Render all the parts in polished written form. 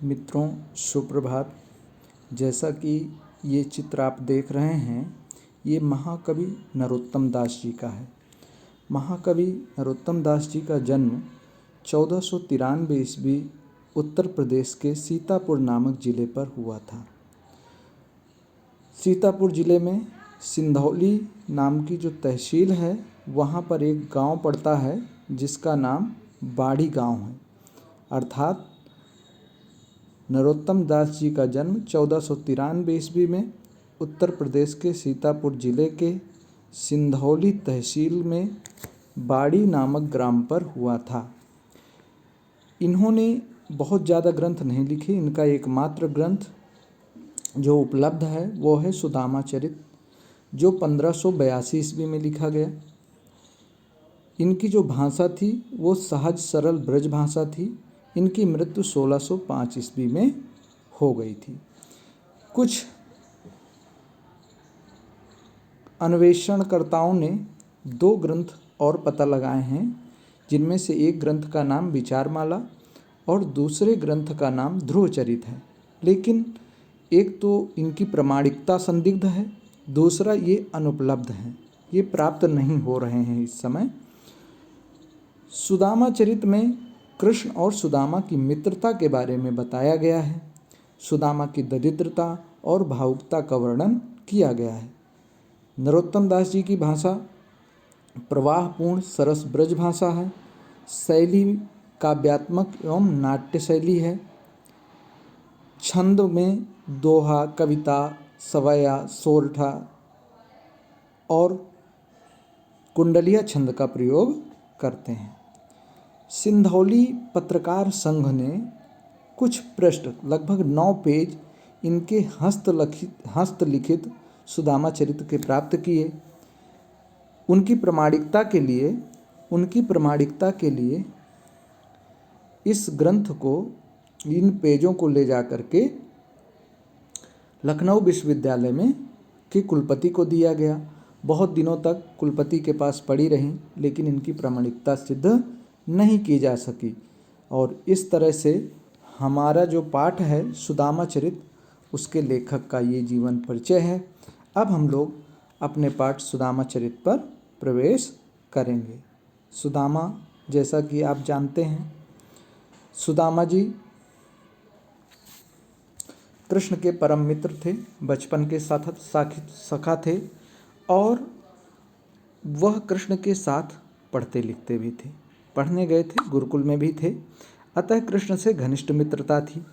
मित्रों, सुप्रभात। जैसा कि ये चित्र आप देख रहे हैं, ये महाकवि नरोत्तम दास जी का है। महाकवि नरोत्तम दास जी का जन्म 1493 ईस्वी उत्तर प्रदेश के सीतापुर नामक ज़िले पर हुआ था। सीतापुर ज़िले में सिंधौली नाम की जो तहसील है, वहाँ पर एक गांव पड़ता है जिसका नाम बाड़ी गांव है। अर्थात नरोत्तम दास जी का जन्म 1493 ईस्वी में उत्तर प्रदेश के सीतापुर जिले के सिंधौली तहसील में बाड़ी नामक ग्राम पर हुआ था। इन्होंने बहुत ज़्यादा ग्रंथ नहीं लिखे। इनका एकमात्र ग्रंथ जो उपलब्ध है वो है सुदामा चरित, जो 1582 ईस्वी में लिखा गया। इनकी जो भाषा थी वो सहज सरल ब्रज भाषा थी। इनकी मृत्यु 1605 ईस्वी में हो गई थी। कुछ अन्वेषणकर्ताओं ने 2 ग्रंथ और पता लगाए हैं, जिनमें से एक ग्रंथ का नाम विचारमाला और दूसरे ग्रंथ का नाम ध्रुवचरित है। लेकिन एक तो इनकी प्रामाणिकता संदिग्ध है, दूसरा ये अनुपलब्ध है, ये प्राप्त नहीं हो रहे हैं इस समय। सुदामा चरित में कृष्ण और सुदामा की मित्रता के बारे में बताया गया है। सुदामा की दरिद्रता और भावुकता का वर्णन किया गया है। नरोत्तम दास जी की भाषा प्रवाहपूर्ण सरस ब्रज भाषा है। शैली काव्यात्मक एवं नाट्य शैली है। छंद में दोहा, कविता, सवैया, सोरठा और कुंडलिया छंद का प्रयोग करते हैं। सिंधौली पत्रकार संघ ने कुछ पृष्ठ, लगभग 9 पेज इनके हस्तलिखित सुदामा चरित्र के प्राप्त किए। उनकी प्रामाणिकता के लिए इस ग्रंथ को, इन पेजों को ले जा कर के लखनऊ विश्वविद्यालय में के कुलपति को दिया गया। बहुत दिनों तक कुलपति के पास पड़ी रहीं, लेकिन इनकी प्रामाणिकता सिद्ध नहीं की जा सकी। और इस तरह से हमारा जो पाठ है सुदामा चरित, उसके लेखक का ये जीवन परिचय है। अब हम लोग अपने पाठ सुदामा चरित पर प्रवेश करेंगे। सुदामा, जैसा कि आप जानते हैं, सुदामा जी कृष्ण के परम मित्र थे, बचपन के साथ सखा थे और वह कृष्ण के साथ पढ़ते लिखते भी थे। पढ़ने गए थे, गुरुकुल में भी थे, अतः कृष्ण से घनिष्ठ मित्रता थी।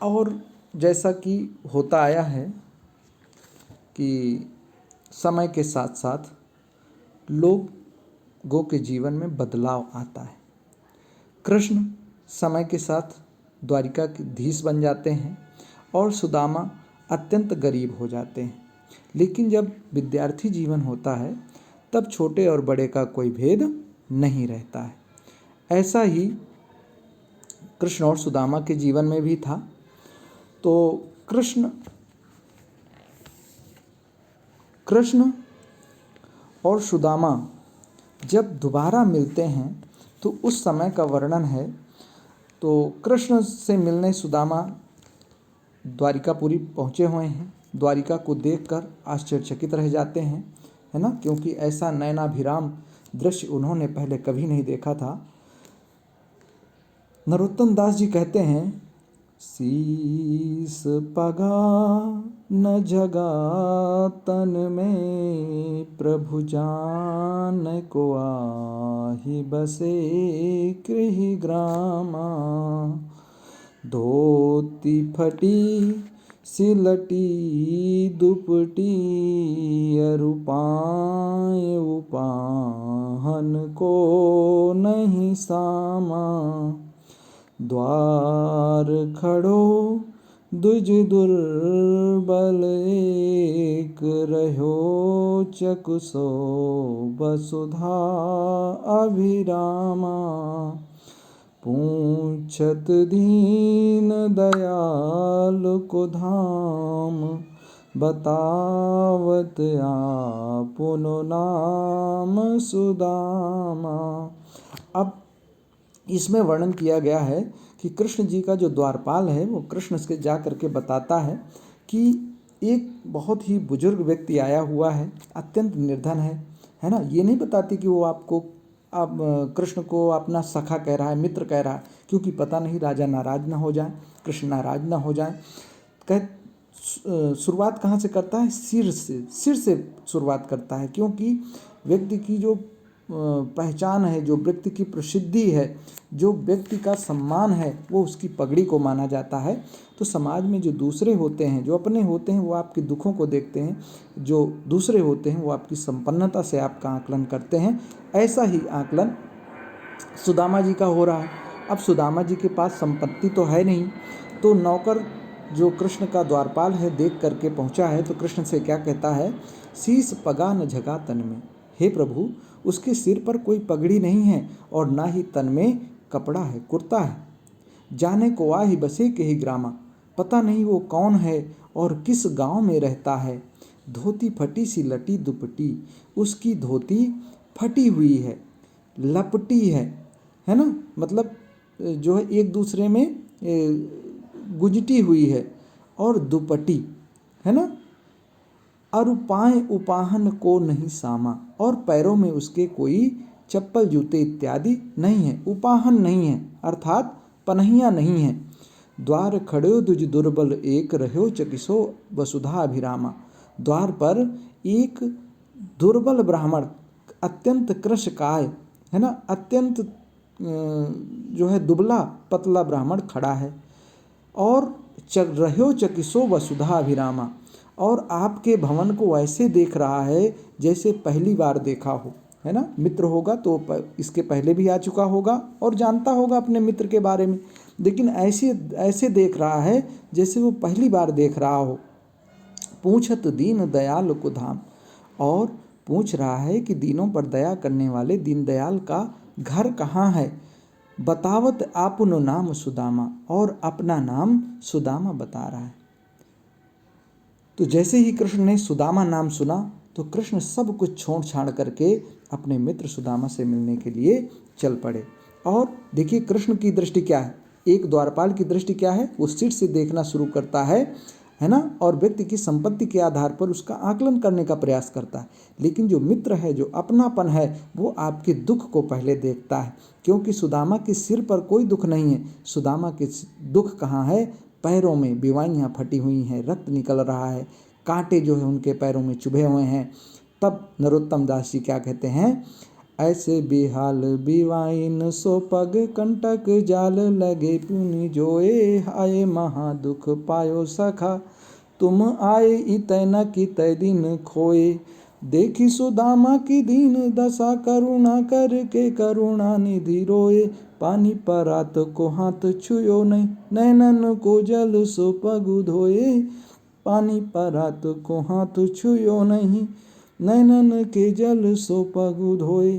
और जैसा कि होता आया है कि समय के साथ साथ लोगों के जीवन में बदलाव आता है। कृष्ण समय के साथ द्वारिका के धीश बन जाते हैं और सुदामा अत्यंत गरीब हो जाते हैं। लेकिन जब विद्यार्थी जीवन होता है तब छोटे और बड़े का कोई भेद नहीं रहता है। ऐसा ही कृष्ण और सुदामा के जीवन में भी था। तो कृष्ण और सुदामा जब दोबारा मिलते हैं तो उस समय का वर्णन है। तो कृष्ण से मिलने सुदामा द्वारिकापुरी पहुँचे हुए हैं। द्वारिका को देखकर आश्चर्यचकित रह जाते हैं, है ना, क्योंकि ऐसा नयनाभिराम दृश्य उन्होंने पहले कभी नहीं देखा था। नरोत्तम दास जी कहते हैं, शीस पगा न जगा तन में, प्रभु जान को आहि बसे गृह ग्रामा, धोती फटी सिलटी दुपटी, अरुपाय उपाहन को नहीं सामा, द्वार खड़ो द्विज दुर्बल, एक रहो चकुसो वसुधा अभिरामा, पूछत दीन दयाल को धाम, बतावत आपुनो नाम सुदामा। अब इसमें वर्णन किया गया है कि कृष्ण जी का जो द्वारपाल है वो कृष्ण से जा करके बताता है कि एक बहुत ही बुजुर्ग व्यक्ति आया हुआ है, अत्यंत निर्धन है ना। ये नहीं बताती कि वो आपको अब कृष्ण को अपना सखा कह रहा है, मित्र कह रहा है, क्योंकि पता नहीं राजा नाराज ना हो जाए, कृष्ण नाराज ना हो जाए। कह शुरुआत कहाँ से करता है? सिर से शुरुआत करता है, क्योंकि व्यक्ति की जो पहचान है, जो व्यक्ति की प्रसिद्धि है, जो व्यक्ति का सम्मान है, वो उसकी पगड़ी को माना जाता है। तो समाज में जो दूसरे होते हैं, जो अपने होते हैं, वो आपके दुखों को देखते हैं, जो दूसरे होते हैं वो आपकी संपन्नता से आपका आकलन करते हैं। ऐसा ही आकलन सुदामा जी का हो रहा है। अब सुदामा जी के पास संपत्ति तो है नहीं, तो नौकर जो कृष्ण का द्वारपाल है देख करके पहुंचा है, तो कृष्ण से क्या कहता है? शीस पगा न झगा तन में। हे प्रभु, उसके सिर पर कोई पगड़ी नहीं है और ना ही तन में कपड़ा है, कुर्ता है। जाने को आ ही बसे के ही ग्रामा, पता नहीं वो कौन है और किस गांव में रहता है। धोती फटी सी लटी दुपटी, उसकी धोती फटी हुई है, लपटी है ना, मतलब जो है एक दूसरे में गुजटी हुई है, और दुपटी है ना। अरुपाएं उपाहन को नहीं सामा, और पैरों में उसके कोई चप्पल जूते इत्यादि नहीं है, उपाहन नहीं है अर्थात पनहियाँ नहीं है। द्वार खड़ो दुज दुर्बल एक, रहो चकिसो वसुधा अभिरामा। द्वार पर एक दुर्बल ब्राह्मण, अत्यंत कृशकाय है ना, अत्यंत जो है दुबला पतला ब्राह्मण खड़ा है, और रहो चकिसो वसुधा अभिरामा, और आपके भवन को ऐसे देख रहा है जैसे पहली बार देखा हो, है ना। मित्र होगा तो इसके पहले भी आ चुका होगा और जानता होगा अपने मित्र के बारे में, लेकिन ऐसे देख रहा है जैसे वो पहली बार देख रहा हो। पूछत दीन दयाल को धाम, और पूछ रहा है कि दीनों पर दया करने वाले दीनदयाल का घर कहाँ है। बतावत आपनो नाम सुदामा, और अपना नाम सुदामा बता रहा है। तो जैसे ही कृष्ण ने सुदामा नाम सुना तो कृष्ण सब कुछ छोड़ छाड़ करके अपने मित्र सुदामा से मिलने के लिए चल पड़े। और देखिए कृष्ण की दृष्टि क्या है, एक द्वारपाल की दृष्टि क्या है, वो सिर से देखना शुरू करता है ना, और व्यक्ति की संपत्ति के आधार पर उसका आकलन करने का प्रयास करता है। लेकिन जो मित्र है, जो अपनापन है, वो आपके दुख को पहले देखता है, क्योंकि सुदामा के सिर पर कोई दुख नहीं है। सुदामा के दुख कहाँ है? पैरों में बिवाइयाँ फटी हुई हैं, रक्त निकल रहा है, कांटे जो है उनके पैरों में चुभे हुए हैं। तब नरोत्तम दास जी क्या कहते हैं? ऐसे बेहाल बिवाइन सो पग कंटक जाल लगे पुनि जोए, आए महा दुख पायो सखा तुम आए इतै न कितै दिन खोए। देखी सुदामा की दीन दशा करुणा करके करुणा निधि रोए। पानी परात को हाथ छुयो नहीं, नैनन को जल सो पगु धोए। पानी परात को हाथ छुयो नहीं, नैनन के जल सो पगु धोए।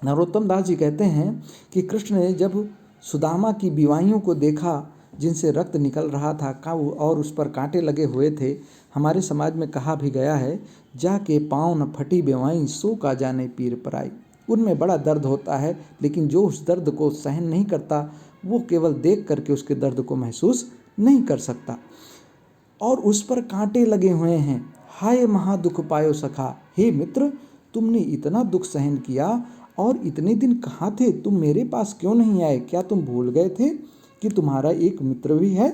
नरोत्तम दास जी कहते हैं कि कृष्ण ने जब सुदामा की बिवाइयों को देखा जिनसे रक्त निकल रहा था और उस पर कांटे लगे हुए थे, हमारे समाज में कहा भी गया है, जाके पाँव न फटी बेवाई सो का जाने पीर पराई। उनमें बड़ा दर्द होता है, लेकिन जो उस दर्द को सहन नहीं करता वो केवल देख करके उसके दर्द को महसूस नहीं कर सकता। और उस पर कांटे लगे हुए हैं। हाय महा दुख पायो सखा, हे मित्र तुमने इतना दुख सहन किया और इतने दिन कहाँ थे, तुम मेरे पास क्यों नहीं आए? क्या तुम भूल गए थे कि तुम्हारा एक मित्र भी है?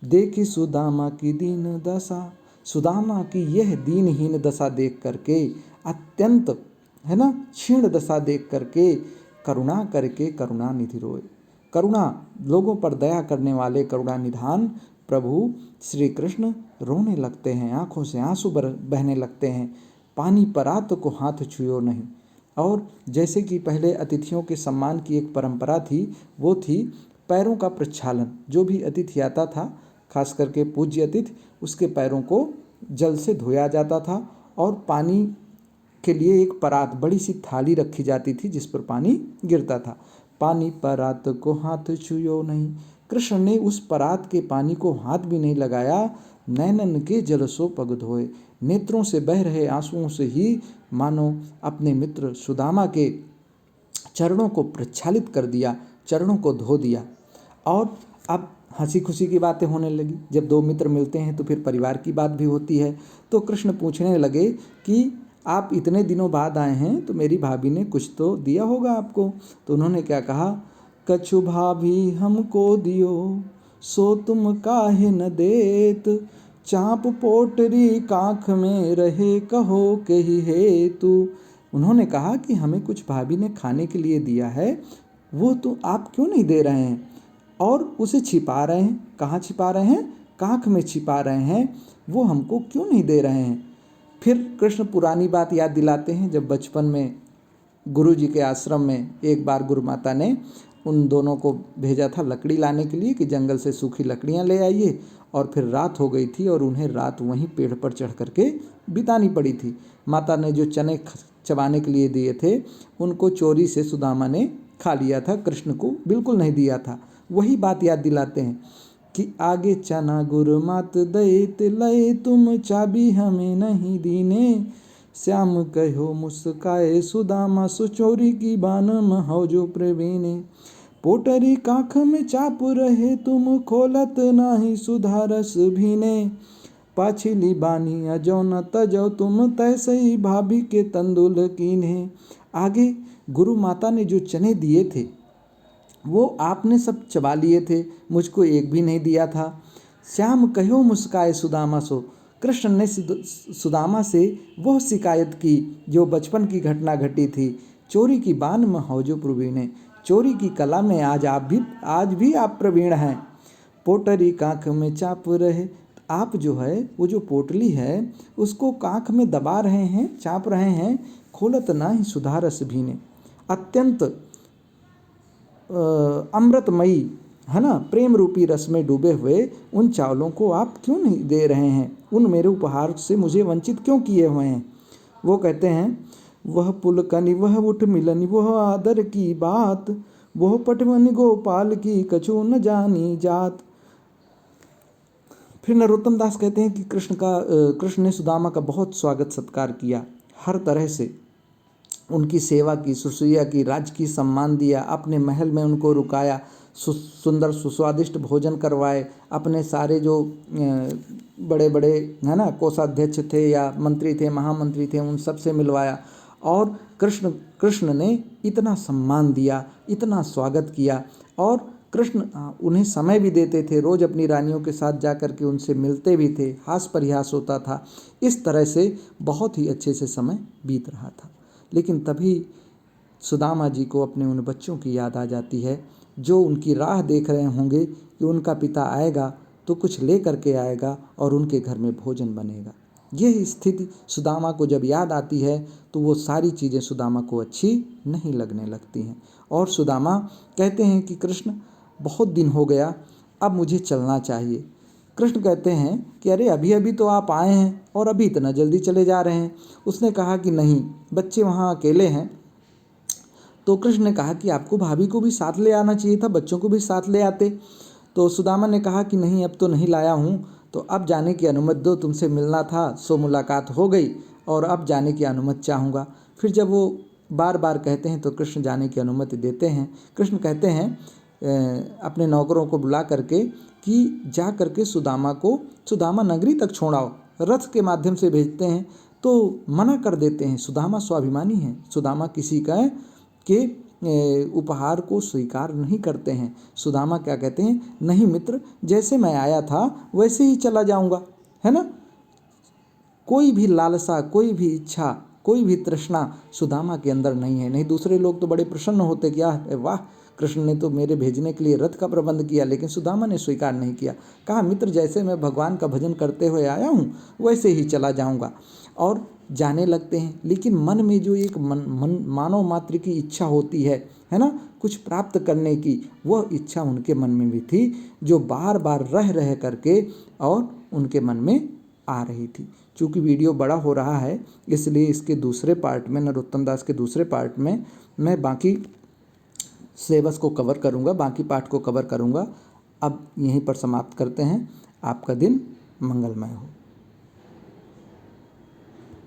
देखी सुदामा की दीन दशा, सुदामा की यह दीनहीन दशा देख करके, अत्यंत है ना क्षीण दशा देख करके करुणा करके करुणा निधि रोए। करुणा, लोगों पर दया करने वाले करुणा निधान प्रभु श्री कृष्ण रोने लगते हैं, आंखों से आंसू बहने लगते हैं। पानी परात को हाथ छुयो नहीं। और जैसे कि पहले अतिथियों के सम्मान की एक परंपरा थी, वो थी पैरों का प्रक्षालन। जो भी अतिथि आता था, खास करके पूज्य अतिथि, उसके पैरों को जल से धोया जाता था और पानी के लिए एक परात, बड़ी सी थाली रखी जाती थी जिस पर पानी गिरता था। पानी परात को हाथ छुयो नहीं, कृष्ण ने उस परात के पानी को हाथ भी नहीं लगाया। नैनन के जल सो पग धोए, नेत्रों से बह रहे आंसुओं से ही मानो अपने मित्र सुदामा के चरणों को प्रक्षालित कर दिया, चरणों को धो दिया। और अब हंसी खुशी की बातें होने लगी। जब दो मित्र मिलते हैं तो फिर परिवार की बात भी होती है। तो कृष्ण पूछने लगे कि आप इतने दिनों बाद आए हैं तो मेरी भाभी ने कुछ तो दिया होगा आपको। तो उन्होंने क्या कहा, कछु भाभी हमको दियो, सो तुम काहे न देत, चाप पोटरी काख में रहे कहो के ही हेतु। उन्होंने कहा कि हमें कुछ भाभी ने खाने के लिए दिया है, वो तो आप क्यों नहीं दे रहे हैं और उसे छिपा रहे हैं। कहाँ छिपा रहे हैं? काख में छिपा रहे हैं। वो हमको क्यों नहीं दे रहे हैं? फिर कृष्ण पुरानी बात याद दिलाते हैं, जब बचपन में गुरु जी के आश्रम में एक बार गुरु माता ने उन दोनों को भेजा था लकड़ी लाने के लिए कि जंगल से सूखी लकड़ियाँ ले आइए, और फिर रात हो गई थी और उन्हें रात वहीं पेड़ पर चढ़ करके बितानी पड़ी थी। माता ने जो चने चबाने के लिए दिए थे उनको चोरी से सुदामा ने खा लिया था, कृष्ण को बिल्कुल नहीं दिया था। वही बात याद दिलाते हैं कि आगे चना गुरु मात दैत लय, तुम चाबी हमें नहीं दीने, श्याम कहो मुस्काए सुदामा, सुचोरी की बान महौ जो प्रवीणे, पोटरी काख में चाप रहे तुम, खोलत नाही सुधारस भीने, पाछिली बानी अजो न तजो तुम, तैसई भाभी के तंदुल कीन्हे। आगे गुरु माता ने जो चने दिए थे वो आपने सब चबा लिए थे, मुझको एक भी नहीं दिया था। श्याम कहो मुस्काए सुदामा सो, कृष्ण ने सुदामा से वह शिकायत की जो बचपन की घटना घटी थी। चोरी की बान में हौजो प्रवीण है, चोरी की कला में आज भी आप प्रवीण हैं। पोटरी कांख में चाप रहे, आप जो है वो जो पोटली है उसको कांख में दबा रहे हैं, चाप रहे हैं, खोलत ना ही सुधारस भीने। अत्यंत अमृतमयी है ना, प्रेम रूपी रस में डूबे हुए उन चावलों को आप क्यों नहीं दे रहे हैं? उन मेरे उपहार से मुझे वंचित क्यों किए हुए हैं? वो कहते हैं, वह पुलकनी वह उठ मिलनी वह आदर की बात, वह पटवनी गोपाल की कछु न जानी जात। फिर नरोत्तम दास कहते हैं कि कृष्ण ने सुदामा का बहुत स्वागत सत्कार किया, हर तरह से उनकी सेवा की, सुसूया की, राज की सम्मान दिया, अपने महल में उनको रुकाया, सुंदर सुस्वादिष्ट भोजन करवाए, अपने सारे जो बड़े बड़े है ना कोषाध्यक्ष थे या मंत्री थे, महामंत्री थे, उन सब से मिलवाया। और कृष्ण ने इतना सम्मान दिया, इतना स्वागत किया, और कृष्ण उन्हें समय भी देते थे, रोज़ अपनी रानियों के साथ जा कर के उनसे मिलते भी थे, हास परिहास होता था। इस तरह से बहुत ही अच्छे से समय बीत रहा था। लेकिन तभी सुदामा जी को अपने उन बच्चों की याद आ जाती है जो उनकी राह देख रहे होंगे कि उनका पिता आएगा तो कुछ ले करके आएगा और उनके घर में भोजन बनेगा। यह स्थिति सुदामा को जब याद आती है तो वो सारी चीज़ें सुदामा को अच्छी नहीं लगने लगती हैं, और सुदामा कहते हैं कि कृष्ण बहुत दिन हो गया, अब मुझे चलना चाहिए। कृष्ण कहते हैं कि अरे अभी अभी तो आप आए हैं और अभी इतना जल्दी चले जा रहे हैं। उसने कहा कि नहीं, बच्चे वहाँ अकेले हैं। तो कृष्ण ने कहा कि आपको भाभी को भी साथ ले आना चाहिए था, बच्चों को भी साथ ले आते। तो सुदामा ने कहा कि नहीं, अब तो नहीं लाया हूँ, तो अब जाने की अनुमति दो, तुमसे मिलना था सो मुलाकात हो गई और अब जाने की अनुमति चाहूँगा। फिर जब वो बार बार कहते हैं तो कृष्ण जाने की अनुमति देते हैं। कृष्ण कहते हैं अपने नौकरों को बुला करके कि जा करके सुदामा नगरी तक छोड़ाओ। रथ के माध्यम से भेजते हैं तो मना कर देते हैं। सुदामा स्वाभिमानी है, सुदामा किसी का के उपहार को स्वीकार नहीं करते हैं। सुदामा क्या कहते हैं, नहीं मित्र, जैसे मैं आया था वैसे ही चला जाऊंगा, है ना। कोई भी लालसा, कोई भी इच्छा, कोई भी तृष्णा सुदामा के अंदर नहीं है। नहीं, दूसरे लोग तो बड़े प्रसन्न होते, क्या वाह, कृष्ण ने तो मेरे भेजने के लिए रथ का प्रबंध किया, लेकिन सुदामा ने स्वीकार नहीं किया। कहा मित्र, जैसे मैं भगवान का भजन करते हुए आया हूँ वैसे ही चला जाऊँगा। और जाने लगते हैं, लेकिन मन में जो एक मानव मात्र की इच्छा होती है ना, कुछ प्राप्त करने की, वह इच्छा उनके मन में भी थी, जो बार बार रह करके और उनके मन में आ रही थी। चूँकि वीडियो बड़ा हो रहा है इसलिए इसके दूसरे पार्ट में, नरोत्तम दास के दूसरे पार्ट में मैं बाकी सिलेबस को कवर करूँगा, बाकी पार्ट को कवर करूँगा। अब यहीं पर समाप्त करते हैं। आपका दिन मंगलमय हो।